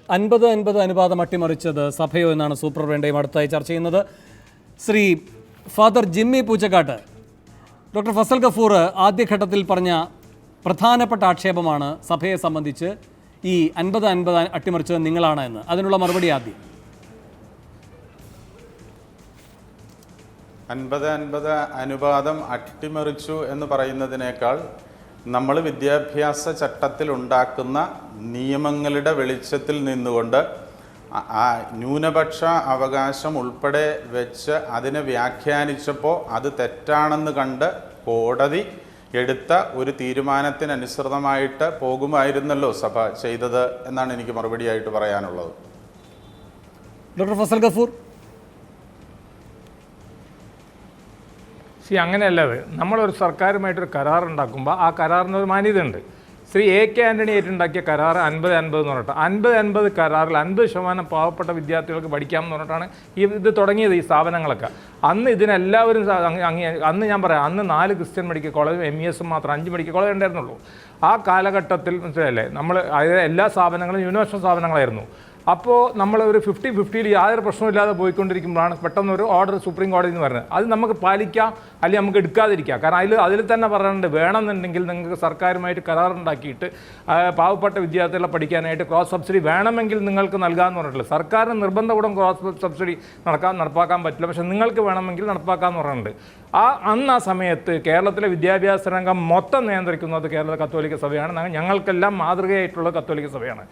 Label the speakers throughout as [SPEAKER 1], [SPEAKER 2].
[SPEAKER 1] 50-50 അനുപാതം അട്ടിമറിച്ചത് സഭയോ എന്നാണ് സൂപ്പർ വേണ്ടയും അടുത്തായി ചർച്ച ചെയ്യുന്നത്. Shri father Jimmy Poochakkatt, doctor Fazal Gafoor ആദ്യഘട്ടത്തിൽ പറഞ്ഞ പ്രധാനപ്പെട്ട ആക്ഷേപമാണ് സഭയെ സംബന്ധിച്ച് ഈ 50-50 അട്ടിമറിച്ചത് നിങ്ങളാണ് എന്ന്. അതിനുള്ള മറുപടി ആദ്യം.
[SPEAKER 2] 50-50 അനുപാതം അട്ടിമറിച്ചു എന്ന് പറയുന്നതിനേക്കാൾ നമ്മൾ വിദ്യാഭ്യാസ ചട്ടത്തിൽ ഉണ്ടാക്കുന്ന നിയമങ്ങളുടെ വെളിച്ചത്തിൽ നിന്നുകൊണ്ട് ആ ന്യൂനപക്ഷ അവകാശം ഉൾപ്പെടെ വെച്ച് അതിനെ വ്യാഖ്യാനിച്ചപ്പോൾ അത് തെറ്റാണെന്ന് കണ്ട് കോടതി എടുത്ത ഒരു തീരുമാനത്തിനനുസൃതമായിട്ട് പോകുമായിരുന്നല്ലോ സഭ ചെയ്തത് എന്നാണ് എനിക്ക് മറുപടിയായിട്ട് പറയാനുള്ളത്.
[SPEAKER 1] ഡോക്ടർ ഫസൽ ഗഫൂർ,
[SPEAKER 3] അങ്ങനെയല്ലത്. നമ്മളൊരു സർക്കാരുമായിട്ടൊരു കരാറുണ്ടാക്കുമ്പോൾ ആ കരാറിനൊരു മാന്യതയുണ്ട്. ശ്രീ AK ആൻ്റണി ഏറ്റുണ്ടാക്കിയ കരാർ 50-50 എന്ന് പറഞ്ഞിട്ട് 50-50 കരാറിൽ 50% പാവപ്പെട്ട വിദ്യാർത്ഥികൾക്ക് പഠിക്കാമെന്ന് പറഞ്ഞിട്ടാണ് ഇത് തുടങ്ങിയത്, ഈ സ്ഥാപനങ്ങളൊക്കെ. അന്ന് ഇതിനെല്ലാവരും അന്ന് ഞാൻ പറയാം, അന്ന് 4 ക്രിസ്ത്യൻ മെഡിക്കൽ കോളേജും MES മാത്രം 5 മെഡിക്കൽ കോളേജ് ഉണ്ടായിരുന്നുള്ളൂ. ആ കാലഘട്ടത്തിൽ മനസ്സിലല്ലേ, നമ്മൾ എല്ലാ സ്ഥാപനങ്ങളും ന്യൂനപക്ഷ സ്ഥാപനങ്ങളായിരുന്നു. അപ്പോൾ നമ്മൾ ഒരു 50-50 യാതൊരു പ്രശ്നമില്ലാതെ പോയിക്കൊണ്ടിരിക്കുമ്പോഴാണ് പെട്ടെന്നൊരു ഓർഡർ സുപ്രീം കോടതി എന്ന് പറയുന്നത്. അത് നമുക്ക് പാലിക്കാം, അല്ലെങ്കിൽ നമുക്ക് എടുക്കാതിരിക്കാം. കാരണം അതിൽ തന്നെ പറയുന്നുണ്ട്, വേണമെന്നുണ്ടെങ്കിൽ നിങ്ങൾക്ക് സർക്കാരുമായിട്ട് കരാറുണ്ടാക്കിയിട്ട് പാവപ്പെട്ട വിദ്യാർത്ഥികളെ പഠിക്കാനായിട്ട് ക്രോസ് സബ്സിഡി വേണമെങ്കിൽ നിങ്ങൾക്ക് നൽകാമെന്ന് പറഞ്ഞിട്ടില്ല. സർക്കാരിന് നിർബന്ധപൂർവ്വം ക്രോസ് സബ്സിഡി നടപ്പാക്കാൻ പറ്റില്ല, പക്ഷേ നിങ്ങൾക്ക് വേണമെങ്കിൽ നടപ്പാക്കാമെന്ന് പറഞ്ഞിട്ടുണ്ട്. അന്ന് ആ സമയത്ത് കേരളത്തിലെ വിദ്യാഭ്യാസ രംഗം മൊത്തം നിയന്ത്രിക്കുന്നത് കേരള കത്തോലിക്ക സഭയാണ്. ഞങ്ങൾക്കെല്ലാം മാതൃകയായിട്ടുള്ള കത്തോലിക്ക സഭയാണ്.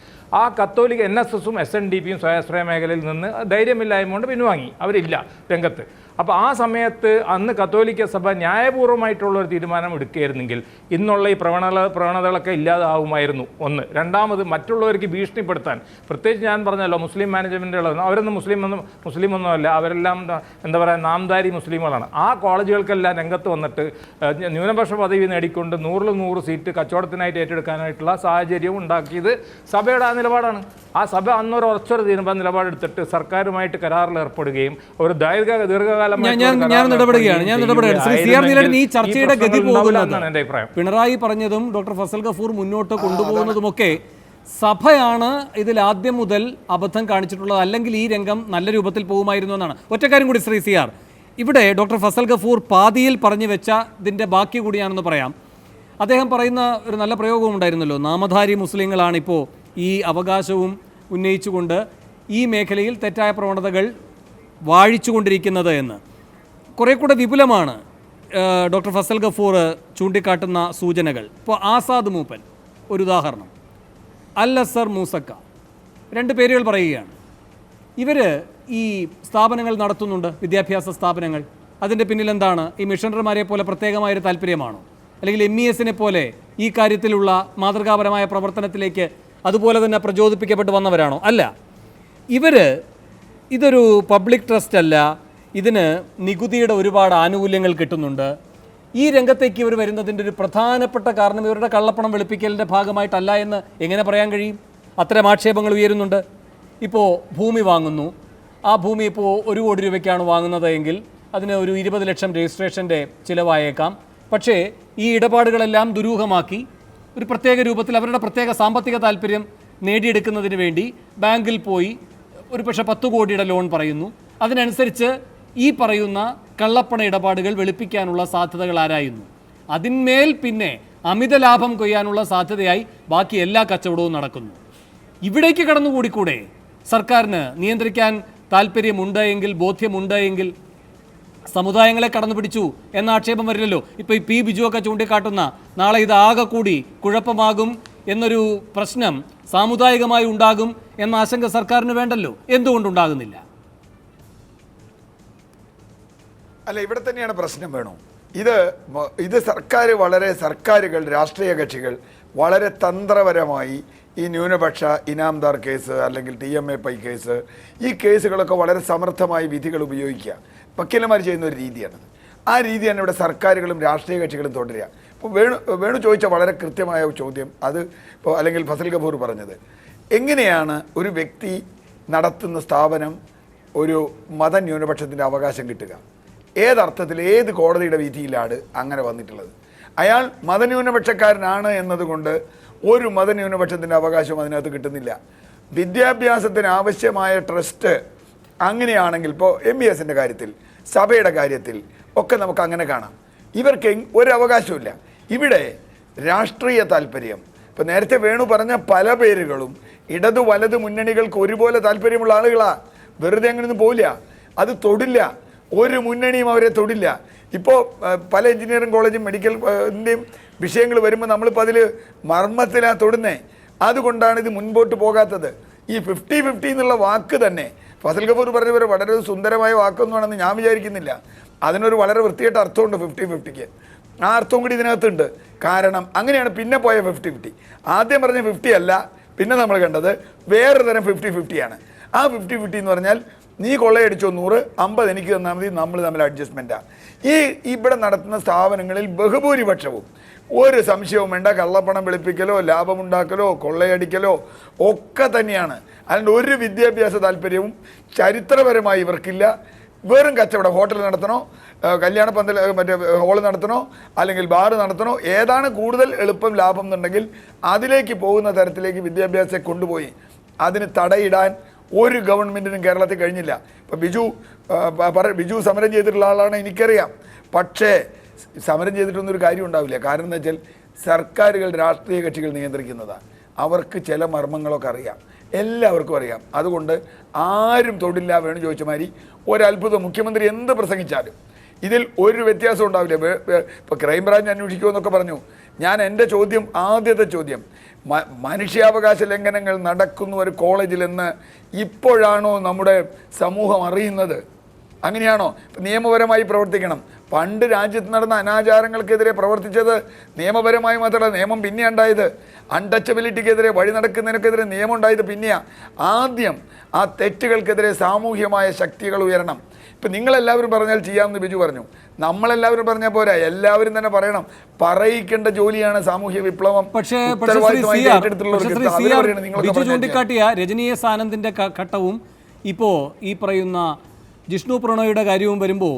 [SPEAKER 3] ആ കത്തോലിക്ക NSSഉം SNDPയും സ്വാശ്രയ മേഖലയിൽ നിന്ന് ധൈര്യമില്ലായ്മ കൊണ്ട് പിൻവാങ്ങി, അവരില്ല രംഗത്ത്. അപ്പോൾ ആ സമയത്ത് അന്ന് കത്തോലിക്ക സഭ ന്യായപൂർവ്വമായിട്ടുള്ളൊരു തീരുമാനം എടുക്കുകയായിരുന്നെങ്കിൽ ഇന്നുള്ള ഈ പ്രവണതകളൊക്കെ ഇല്ലാതാവുമായിരുന്നു. ഒന്ന്. രണ്ടാമത്, മറ്റുള്ളവർക്ക് ഭീഷണിപ്പെടുത്താൻ, പ്രത്യേകിച്ച് ഞാൻ പറഞ്ഞല്ലോ മുസ്ലിം മാനേജ്മെൻറ്റുകൾ, അവരൊന്നും മുസ്ലിമൊന്നുമല്ല, അവരെല്ലാം എന്താ പറയുക, നാംദാരി മുസ്ലിമുകളാണ്. ആ കോളേജുകൾക്കെല്ലാം രംഗത്ത് വന്നിട്ട് ന്യൂനപക്ഷ പദവി നേടിക്കൊണ്ട് 100-100 സീറ്റ് കച്ചവടത്തിനായിട്ട് ഏറ്റെടുക്കാനായിട്ടുള്ള സാഹചര്യം ഉണ്ടാക്കിയത് സഭയുടെ ആ നിലപാടാണ്. ആ സഭ അന്നൊരു ഉറച്ചൊരു നിലപാടെടുത്തിട്ട് സർക്കാരുമായിട്ട് കരാറിൽ ഏർപ്പെടുകയും ഒരു ദീർഘകാലം
[SPEAKER 1] ഈ ചർച്ചയുടെ ഗതി പോകുന്നത് പിണറായി പറഞ്ഞതും ഡോക്ടർ ഫസൽ ഗഫൂർ മുന്നോട്ട് കൊണ്ടുപോകുന്നതുമൊക്കെ സഭയാണ് ഇതിൽ ആദ്യം മുതൽ അബദ്ധം കാണിച്ചിട്ടുള്ളത്, അല്ലെങ്കിൽ ഈ രംഗം നല്ല രൂപത്തിൽ പോകുമായിരുന്നു എന്നാണ്. ഒറ്റക്കാരും കൂടി ശ്രീ CR, ഇവിടെ ഡോക്ടർ ഫസൽ ഗഫൂർ പാതിയിൽ പറഞ്ഞു വെച്ച ഇതിൻ്റെ ബാക്കി കൂടിയാണെന്ന് പറയാം. അദ്ദേഹം പറയുന്ന ഒരു നല്ല പ്രയോഗവും ഉണ്ടായിരുന്നല്ലോ, നാമധാരി മുസ്ലിങ്ങളാണിപ്പോൾ ഈ അവകാശവും ഉന്നയിച്ചുകൊണ്ട് ഈ മേഖലയിൽ തെറ്റായ പ്രവണതകൾ വാഴിച്ചുകൊണ്ടിരിക്കുന്നത് എന്ന്. കുറേ കൂടെ വിപുലമാണ് ഡോക്ടർ ഫസൽ ഗഫൂർ ചൂണ്ടിക്കാട്ടുന്ന സൂചനകൾ. ഇപ്പോൾ ആസാദ് മൂപ്പൻ ഒരു ഉദാഹരണം, അൽ-അസർ മൂസക്ക, 2 പേരുകൾ പറയുകയാണ്. ഇവർ ഈ സ്ഥാപനങ്ങൾ നടത്തുന്നുണ്ട്, വിദ്യാഭ്യാസ സ്ഥാപനങ്ങൾ. അതിൻ്റെ പിന്നിൽ എന്താണ്? ഈ മിഷണറിമാരെ പോലെ പ്രത്യേകമായൊരു താല്പര്യമാണോ? അല്ലെങ്കിൽ MESനെ പോലെ ഈ കാര്യത്തിലുള്ള മാതൃകാപരമായ പ്രവർത്തനത്തിലേക്ക് അതുപോലെ തന്നെ പ്രചോദിപ്പിക്കപ്പെട്ട് വന്നവരാണോ? അല്ല. ഇതൊരു പബ്ലിക് ട്രസ്റ്റ് അല്ല, ഇതിന് നികുതിയുടെ ഒരുപാട് ആനുകൂല്യങ്ങൾ കിട്ടുന്നുണ്ട്. ഈ രംഗത്തേക്ക് ഇവർ വരുന്നതിൻ്റെ ഒരു പ്രധാനപ്പെട്ട കാരണം ഇവരുടെ കള്ളപ്പണം വെളുപ്പിക്കലിൻ്റെ ഭാഗമായിട്ടല്ല എന്ന് എങ്ങനെ പറയാൻ കഴിയും? അത്തരം ആക്ഷേപങ്ങൾ ഉയരുന്നുണ്ട്. ഇപ്പോൾ ഭൂമി വാങ്ങുന്നു, ആ ഭൂമി ഇപ്പോൾ 1 കോടി രൂപയ്ക്കാണ് വാങ്ങുന്നത് എങ്കിൽ അതിന് ഒരു 20 ലക്ഷം രജിസ്ട്രേഷൻ്റെ ചിലവായേക്കാം. പക്ഷേ ഈ ഇടപാടുകളെല്ലാം ദുരൂഹമാക്കി ഒരു പ്രത്യേക രൂപത്തിൽ അവരുടെ പ്രത്യേക സാമ്പത്തിക താല്പര്യം നേടിയെടുക്കുന്നതിന് വേണ്ടി ബാങ്കിൽ പോയി ഒരു പക്ഷേ 10 കോടിയുടെ ലോൺ പറയുന്നു. അതിനനുസരിച്ച് ഈ പറയുന്ന കള്ളപ്പണ ഇടപാടുകൾ വെളുപ്പിക്കാനുള്ള സാധ്യതകൾ ആരായുന്നു. അതിന്മേൽ പിന്നെ അമിത ലാഭം കൊയ്യാനുള്ള സാധ്യതയായി ബാക്കി എല്ലാ കച്ചവടവും നടക്കുന്നു. ഇവിടേക്ക് കടന്നുകൂടിക്കൂടെ? സർക്കാരിന് നിയന്ത്രിക്കാൻ താല്പര്യമുണ്ട് എങ്കിൽ, ബോധ്യമുണ്ട് എങ്കിൽ സമുദായങ്ങളെ കടന്നു പിടിച്ചു എന്ന ആക്ഷേപം വരില്ലല്ലോ. ഇപ്പോൾ ഈ P. ബിജു ഒക്കെ ചൂണ്ടിക്കാട്ടുന്ന നാളെ ഇത് ആകെ കൂടി കുഴപ്പമാകും എന്നൊരു പ്രശ്നം സാമുദായികമായി ഉണ്ടാകും എന്ന ആശങ്ക സർക്കാരിന് വേണ്ടല്ലോ. എന്തുകൊണ്ടുണ്ടാകുന്നില്ല?
[SPEAKER 4] അല്ല, ഇവിടെ തന്നെയാണ് പ്രശ്നം. വേണോ ഇത് സർക്കാരുകൾ, രാഷ്ട്രീയ കക്ഷികൾ വളരെ തന്ത്രപരമായി ഈ ന്യൂനപക്ഷ ഇനാംദാർ കേസ് അല്ലെങ്കിൽ TMA കേസ്, ഈ കേസുകളൊക്കെ വളരെ സമർത്ഥമായി വിധികൾ ഉപയോഗിക്കുക, വക്കീലന്മാർ ചെയ്യുന്ന ഒരു രീതിയാണത്. ആ രീതിയാണ് ഇവിടെ സർക്കാരുകളും രാഷ്ട്രീയ കക്ഷികളും തുടരുക. ഇപ്പോൾ വേണു ചോദിച്ച വളരെ കൃത്യമായ ചോദ്യം, അത് ഇപ്പോൾ അല്ലെങ്കിൽ ഫസൽ ഗഫൂർ പറഞ്ഞത്, എങ്ങനെയാണ് ഒരു വ്യക്തി നടത്തുന്ന സ്ഥാപനം ഒരു മതന്യൂനപക്ഷത്തിൻ്റെ അവകാശം കിട്ടുക? ഏതർത്ഥത്തിൽ, ഏത് കോടതിയുടെ വിധിയിലാണ് അങ്ങനെ വന്നിട്ടുള്ളത്? അയാൾ മതന്യൂനപക്ഷക്കാരനാണ് എന്നതുകൊണ്ട് ഒരു മതന്യൂനപക്ഷത്തിൻ്റെ അവകാശം അതിനകത്ത് കിട്ടുന്നില്ല. വിദ്യാഭ്യാസത്തിന് ആവശ്യമായ ട്രസ്റ്റ് അങ്ങനെയാണെങ്കിൽ ഇപ്പോൾ MBSന്റെ കാര്യത്തിൽ സഭയുടെ കാര്യത്തിൽ ഒക്കെ നമുക്ക് അങ്ങനെ കാണാം. ഇവർക്ക് ഒരു അവകാശമില്ല. ഇവിടെ രാഷ്ട്രീയ താല്പര്യം, ഇപ്പം നേരത്തെ വേണു പറഞ്ഞ പല പേരുകളും ഇടതു വലത് മുന്നണികൾക്ക് ഒരുപോലെ താല്പര്യമുള്ള ആളുകളാണ്. വെറുതെ അങ്ങനെയൊന്നും പോവില്ല, അത് തൊടില്ല, ഒരു മുന്നണിയും അവരെ തൊടില്ല. ഇപ്പോൾ പല എഞ്ചിനീയറിംഗ് കോളേജും മെഡിക്കലിൻ്റെയും വിഷയങ്ങൾ വരുമ്പോൾ നമ്മളിപ്പോൾ അതിൽ മർമ്മത്തിലാണ് തൊടുന്നേ. അതുകൊണ്ടാണ് ഇത് മുൻപോട്ട് പോകാത്തത്. ഈ 50-50 എന്നുള്ള വാക്ക് തന്നെ ഫസൽ ഗഫൂർ പറഞ്ഞവരെ വളരെ സുന്ദരമായ വാക്കൊന്നുമാണെന്ന് ഞാൻ വിചാരിക്കുന്നില്ല. അതിനൊരു വളരെ വൃത്തിയായിട്ട് അർത്ഥമുണ്ട് 50-50ക്ക്. ആ അർത്ഥവും കൂടി ഇതിനകത്തുണ്ട്. കാരണം അങ്ങനെയാണ് പിന്നെ പോയ 50-50. ആദ്യം പറഞ്ഞ 50 അല്ല, പിന്നെ നമ്മൾ കണ്ടത് വേറെ തരം 50-50ആണ്. ആ 50-50 എന്ന് പറഞ്ഞാൽ നീ കൊള്ളയടിച്ചോ 100, 50 എനിക്ക് തന്നാൽ മതി, നമ്മൾ തമ്മിൽ അഡ്ജസ്റ്റ്മെൻറ്റാണ്. ഇവിടെ നടത്തുന്ന സ്ഥാപനങ്ങളിൽ ബഹുഭൂരിപക്ഷവും ഒരു സംശയവും വേണ്ട, കള്ളപ്പണം വെളുപ്പിക്കലോ ലാഭമുണ്ടാക്കലോ കൊള്ളയടിക്കലോ ഒക്കെ തന്നെയാണ്. അതുകൊണ്ട് ഒരു വിദ്യാഭ്യാസ താല്പര്യവും ചരിത്രപരമായി ഇവർക്കില്ല. വെറും കച്ചവടം, ഹോട്ടൽ നടത്തണോ, കല്യാണ പന്തൽ മറ്റേ ഹോള് നടത്തണോ, അല്ലെങ്കിൽ ബാറ് നടത്തണോ, ഏതാണ് കൂടുതൽ എളുപ്പം ലാഭം എന്നുണ്ടെങ്കിൽ അതിലേക്ക് പോകുന്ന തരത്തിലേക്ക് വിദ്യാഭ്യാസത്തെ കൊണ്ടുപോയി അതിന് തടയിടാൻ ഒരു ഗവൺമെൻറ്റിനും കേരളത്തിൽ കഴിഞ്ഞില്ല. ഇപ്പോൾ ബിജു സമരം ചെയ്തിട്ടുള്ള ആളാണ്, എനിക്കറിയാം. പക്ഷേ സമരം ചെയ്തിട്ടൊന്നൊരു കാര്യം ഉണ്ടാവില്ല. കാരണം എന്താ വെച്ചാൽ സർക്കാരുകൾ രാഷ്ട്രീയ കക്ഷികൾ നിയന്ത്രിക്കുന്നതാണ്. അവർക്ക് ചില മർമ്മങ്ങളൊക്കെ അറിയാം, എല്ലാവർക്കും അറിയാം. അതുകൊണ്ട് ആരും തൊടില്ല. വേണു ചോദിച്ച മാതിരി ഒരത്ഭുതം, മുഖ്യമന്ത്രി എന്ത് പ്രസംഗിച്ചാലും ഇതിൽ ഒരു വ്യത്യാസം ഉണ്ടാവില്ല. ഇപ്പോൾ ക്രൈംബ്രാഞ്ച് അന്വേഷിക്കുമെന്നൊക്കെ പറഞ്ഞു. ഞാൻ എൻ്റെ ചോദ്യം, ആദ്യത്തെ ചോദ്യം, മനുഷ്യാവകാശ ലംഘനങ്ങൾ നടക്കുന്ന ഒരു കോളേജിലെന്ന് ഇപ്പോഴാണോ നമ്മുടെ സമൂഹം അറിയുന്നത്? അങ്ങനെയാണോ? നിയമപരമായി പ്രവർത്തിക്കണം. പണ്ട് രാജ്യത്ത് നടന്ന അനാചാരങ്ങൾക്കെതിരെ പ്രവർത്തിച്ചത് നിയമപരമായി മാത്രമല്ല, നിയമം പിന്നെ ഉണ്ടായത്. അൺടച്ചബിലിറ്റിക്കെതിരെ, വഴി നടക്കുന്നതിനൊക്കെതിരെ നിയമം ഉണ്ടായത് പിന്നെയാണ്. ആദ്യം ആ തെറ്റുകൾക്കെതിരെ സാമൂഹ്യമായ ശക്തികൾ ഉയരണം. ഇപ്പം നിങ്ങളെല്ലാവരും പറഞ്ഞാൽ ചെയ്യാമെന്ന് ബിജു പറഞ്ഞു. നമ്മളെല്ലാവരും പറഞ്ഞാൽ പോരാ, എല്ലാവരും തന്നെ പറയണം. പറയിക്കേണ്ട ജോലിയാണ് സാമൂഹ്യ വിപ്ലവം.
[SPEAKER 1] പക്ഷേ ചൂണ്ടിക്കാട്ടിയ രജനീയസ് ആനന്ദിന്റെ ഘട്ടവും ഇപ്പോൾ ഈ പറയുന്ന ജിഷ്ണു പ്രണോയുടെ കാര്യവും വരുമ്പോൾ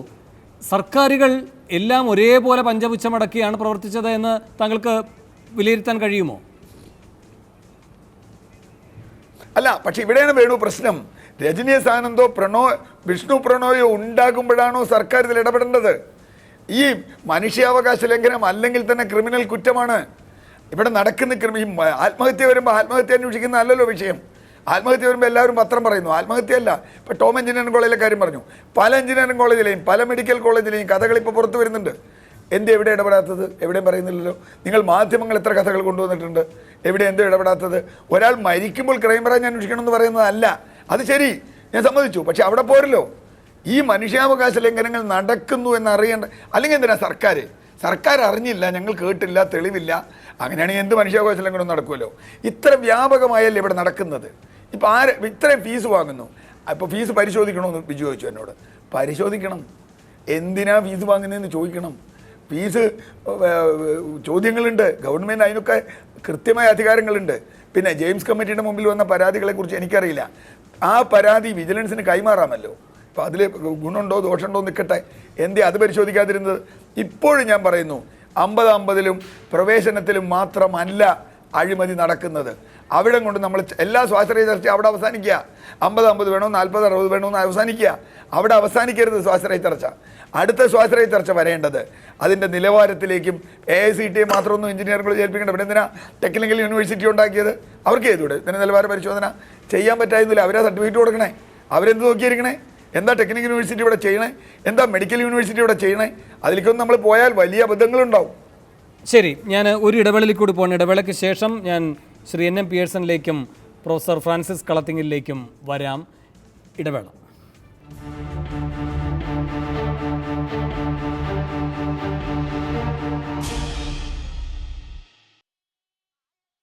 [SPEAKER 1] സർക്കാരുകൾ എല്ലാം ഒരേപോലെ പഞ്ചപുച്ഛമടക്കിയാണ് പ്രവർത്തിച്ചത് എന്ന് താങ്കൾക്ക് വിലയിരുത്താൻ കഴിയുമോ?
[SPEAKER 4] അല്ല, പക്ഷെ ഇവിടെയാണ് വേണു പ്രശ്നം. രജനീയസ് ആനന്ദോ വിഷ്ണു പ്രണോയോ ഉണ്ടാകുമ്പോഴാണോ സർക്കാർ ഇതിൽ ഇടപെടേണ്ടത്? ഈ മനുഷ്യാവകാശ ലംഘനം അല്ലെങ്കിൽ തന്നെ ക്രിമിനൽ കുറ്റമാണ് ഇവിടെ നടക്കുന്ന. ആത്മഹത്യ വരുമ്പോൾ ആത്മഹത്യ അന്വേഷിക്കുന്ന അല്ലല്ലോ വിഷയം. ആത്മഹത്യ വരുമ്പോൾ എല്ലാവരും പത്രം പറയുന്നു, ആത്മഹത്യയല്ല. ഇപ്പോൾ ടോം എഞ്ചിനീയറിംഗ് കോളേജിലെ കാര്യം പറഞ്ഞു. പല എഞ്ചിനീയറിംഗ് കോളേജിലെയും പല മെഡിക്കൽ കോളേജിലെയും കഥകൾ ഇപ്പോൾ പുറത്തു വരുന്നുണ്ട്. എവിടെ ഇടപെടാത്തത്? എവിടെയും പറയുന്നില്ലല്ലോ. നിങ്ങൾ മാധ്യമങ്ങൾ എത്ര കഥകൾ കൊണ്ടുവന്നിട്ടുണ്ട്, എവിടെ എന്തോ ഇടപെടാത്തത്? ഒരാൾ മരിക്കുമ്പോൾ ക്രൈംബ്രാഞ്ച് അന്വേഷിക്കണം എന്ന് പറയുന്നതല്ല, അത് ശരി, ഞാൻ സമ്മതിച്ചു. പക്ഷെ അവിടെ പോരല്ലോ. ഈ മനുഷ്യാവകാശ ലംഘനങ്ങൾ നടക്കുന്നു എന്നറിയേണ്ട. അല്ലെങ്കിൽ എന്തിനാ സർക്കാർ അറിഞ്ഞില്ല, ഞങ്ങൾ കേട്ടില്ല, തെളിവില്ല, അങ്ങനെയാണെങ്കിൽ എന്ത് മനുഷ്യാവകാശ ലംഘനം നടക്കുമല്ലോ. ഇത്ര വ്യാപകമായല്ലേ ഇവിടെ നടക്കുന്നത്. ഇപ്പോൾ ഇത്രയും ഫീസ് വാങ്ങുന്നു. അപ്പോൾ ഫീസ് പരിശോധിക്കണമെന്ന് ബിജു ചോദിച്ചു എന്നോട്. പരിശോധിക്കണം. എന്തിനാ ഫീസ് വാങ്ങുന്നതെന്ന് ചോദിക്കണം. ഫീസ് ചോദ്യങ്ങളുണ്ട്. ഗവൺമെൻറ് അതിനൊക്കെ കൃത്യമായ അധികാരങ്ങളുണ്ട്. പിന്നെ ജെയിംസ് കമ്മിറ്റിയുടെ മുമ്പിൽ വന്ന പരാതികളെക്കുറിച്ച് എനിക്കറിയില്ല. ആ പരാതി വിജിലൻസിന് കൈമാറാമല്ലോ. അപ്പോൾ അതിൽ ഗുണമുണ്ടോ ദോഷമുണ്ടോ നിൽക്കട്ടെ, എന്തേ അത് പരിശോധിക്കാതിരുന്നത്? ഇപ്പോഴും ഞാൻ പറയുന്നു, 50-50 പ്രവേശനത്തിലും മാത്രമല്ല അഴിമതി നടക്കുന്നത്. അവിടെ കൊണ്ട് നമ്മൾ എല്ലാ സ്വാശ്രയ ചർച്ച അവിടെ അവസാനിക്കുക. 50-50 വേണോ 40-60 വേണോ എന്ന് അവസാനിക്കുക. അവിടെ അവസാനിക്കരുത് സ്വാശ്രയ ചർച്ച. അടുത്ത സ്വാശ്രയ ചർച്ച വരേണ്ടത് അതിൻ്റെ നിലവാരത്തിലേക്കും. AICTE മാത്രമൊന്നും എഞ്ചിനീയറിംഗ് കോളേജ് ഏൽപ്പിക്കേണ്ട. ഇവിടെ എന്തിനാ ടെക്നിക്കൽ യൂണിവേഴ്സിറ്റി ഉണ്ടാക്കിയത്? അവർക്ക് ചെയ്തൂടെ ഇതിൻ്റെ നിലവാര പരിശോധന? ചെയ്യാൻ പറ്റായിരുന്നില്ല. അവരാ സർട്ടിഫിക്കറ്റ് കൊടുക്കണേ. അവരെന്ത് നോക്കിയിരിക്കണേ? എന്താ ടെക്നിക്കൽ യൂണിവേഴ്സിറ്റി ഇവിടെ ചെയ്യണേ? എന്താ മെഡിക്കൽ യൂണിവേഴ്സിറ്റി ഇവിടെ ചെയ്യണേ? അതിലേക്കൊന്നും നമ്മൾ പോയാൽ വലിയ അബദ്ധങ്ങളുണ്ടാവും.
[SPEAKER 1] ശരി, ഞാൻ ഒരു ഇടവേളയിൽ കൂടി പോകണം. ഇടവേളയ്ക്ക് ശേഷം ഞാൻ ശ്രീ NM പിയേഴ്സണിലേക്കും പ്രൊഫസർ ഫ്രാൻസിസ് കളത്തിങ്ങിലേക്കും വരാം. ഇടവേള.